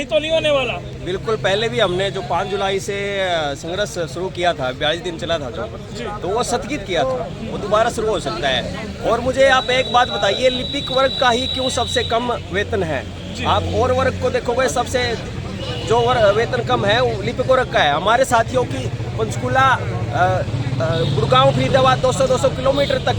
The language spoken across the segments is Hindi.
कहीं तो नहीं होने वाला। बिल्कुल, पहले भी हमने जो 5 जुलाई से संघर्ष शुरू किया था, 42 दिन चला था जो, तो वो स्थगित किया था, वो दोबारा शुरू हो सकता है। और मुझे आप एक बात बताइए, लिपिक वर्ग का ही क्यों सबसे कम वेतन है? आप और वर्ग को देखोगे, सबसे जो वेतन कम है वो लिपिक वर्ग का है। हमारे साथियों की पंचकुला, गुड़गांव, फरीदाबाद 200 किलोमीटर तक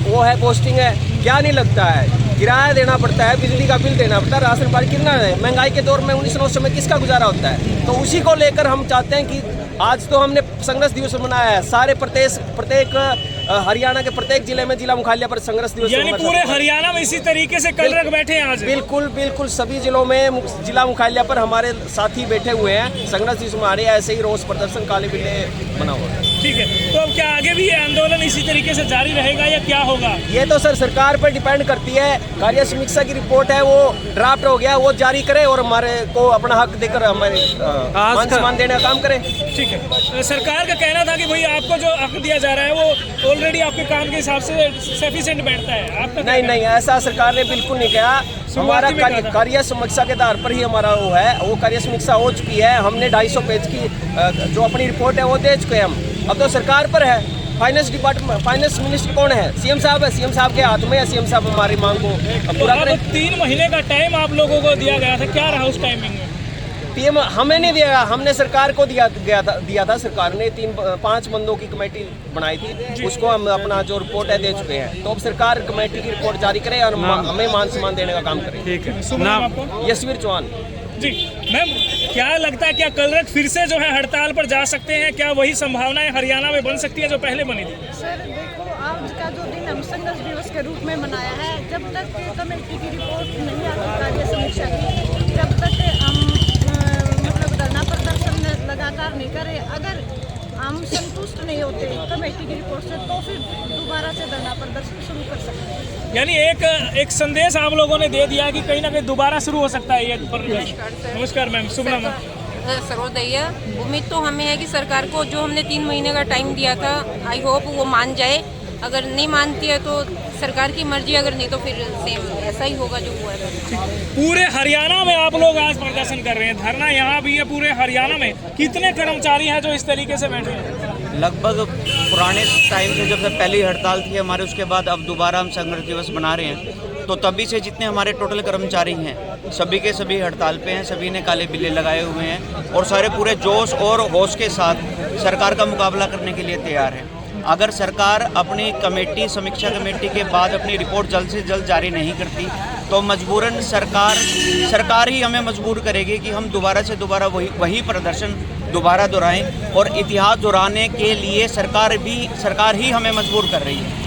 वो है, पोस्टिंग है। क्या नहीं लगता है, किराया देना पड़ता है, बिजली का बिल देना पड़ता है, राशन पानी कितना है। महंगाई के दौर में 1900 में किसका गुजारा होता है? तो उसी को लेकर हम चाहते हैं कि आज तो हमने संघर्ष दिवस मनाया है, सारे प्रत्येक हरियाणा के प्रत्येक जिले में जिला मुख्यालय पर संघर्ष दिवस, यानी पूरे हरियाणा में इसी तरीके से कल रख बैठे हैं आज। बिल्कुल बिल्कुल, सभी जिलों में जिला मुख्यालय पर हमारे साथी बैठे हुए हैं। संघर्ष दिवस हमारे ऐसे ही रोज प्रदर्शन काले बिल्ले बना हुआ है। ठीक है, तो अब क्या आगे भी ये आंदोलन इसी तरीके से जारी रहेगा या क्या होगा? ये तो सर सरकार पर डिपेंड करती है। कार्य समीक्षा की रिपोर्ट है, वो ड्राफ्ट हो गया, वो जारी करे और हमारे को अपना हक देकर हमारे मान सम्मान देने का काम करे। ठीक है, सरकार का कहना था कि भाई आपको जो हक दिया जा रहा है वो ऑलरेडी आपके काम के हिसाब से सफिशिएंट बैठता है। आपका नहीं, ऐसा सरकार ने बिल्कुल नहीं कहा। हमारा कार्य समीक्षा के आधार पर ही हमारा वो है, वो कार्य समीक्षा हो चुकी है। हमने 250 पेज की जो अपनी रिपोर्ट है वो दे चुके हैं हम। अब तो सरकार पर है, फाइनेंस डिपार्टमेंट, फाइनेंस मिनिस्टर कौन है? सीएम साहब है। सीएम साहब के हाथ में है, सीएम साहब हमारी मांग को पूरा करें। 3 महीने का टाइम आप लोगों को दिया गया था, क्या रहा उस टाइमिंग में? पीएम हमें नहीं दिया, हमने सरकार को दिया था। सरकार ने 5 बंदों की कमेटी बनाई थी, उसको हम अपना जो रिपोर्ट है दे चुके हैं। तो अब सरकार कमेटी की रिपोर्ट जारी करे और हमें मान सम्मान देने का काम करे। ठीक है, नाम आपको? यशवीर चौहान जी। मैम, क्या लगता है, क्या कल रात फिर से जो है हड़ताल पर जा सकते हैं? क्या वही संभावनाएं हरियाणा में बन सकती है जो पहले बनी थी? सर देखो, आज का जो दिन हम संघर्ष दिवस के रूप में मनाया है, जब तक कमेटी की रिपोर्ट नहीं आती कार्य समीक्षा की, जब तक हम मतलब धरना प्रदर्शन लगातार नहीं करें। अगर हम संतुष्ट नहीं होते कमेटी की रिपोर्ट से, तो फिर दोबारा से धरना प्रदर्शन शुरू कर सकते हैं। यानी एक संदेश आप लोगों ने दे दिया कि कहीं ना कहीं दोबारा शुरू हो सकता है ये प्रदर्शन। नमस्कार मैम, शुभ नाम? सर्वोदय। उम्मीद तो हमें है कि सरकार को जो हमने 3 महीने का टाइम दिया था, आई होप वो मान जाए। अगर नहीं मानती है तो सरकार की मर्जी, अगर नहीं तो फिर सेम ऐसा ही होगा जो हुआ है। पूरे हरियाणा में आप लोग आज प्रदर्शन कर रहे हैं, धरना यहाँ भी है। पूरे हरियाणा में कितने कर्मचारी हैं जो इस तरीके से बैठे हैं? लगभग पुराने टाइम से, जब से पहली हड़ताल थी हमारे, उसके बाद अब दोबारा हम संघर्ष दिवस बना रहे हैं। तो तभी से जितने हमारे टोटल कर्मचारी हैं, सभी के सभी हड़ताल पे हैं, सभी ने काले बिल्ले लगाए हुए हैं और सारे पूरे जोश और होश के साथ सरकार का मुकाबला करने के लिए तैयार हैं। अगर सरकार अपनी कमेटी, समीक्षा कमेटी के बाद अपनी रिपोर्ट जल्द से जल्द जारी नहीं करती, तो मजबूरन सरकार ही हमें मजबूर करेगी कि हम दोबारा से दोबारा वही प्रदर्शन दोबारा दोहराएं। और इतिहास दोहराने के लिए सरकार ही हमें मजबूर कर रही है।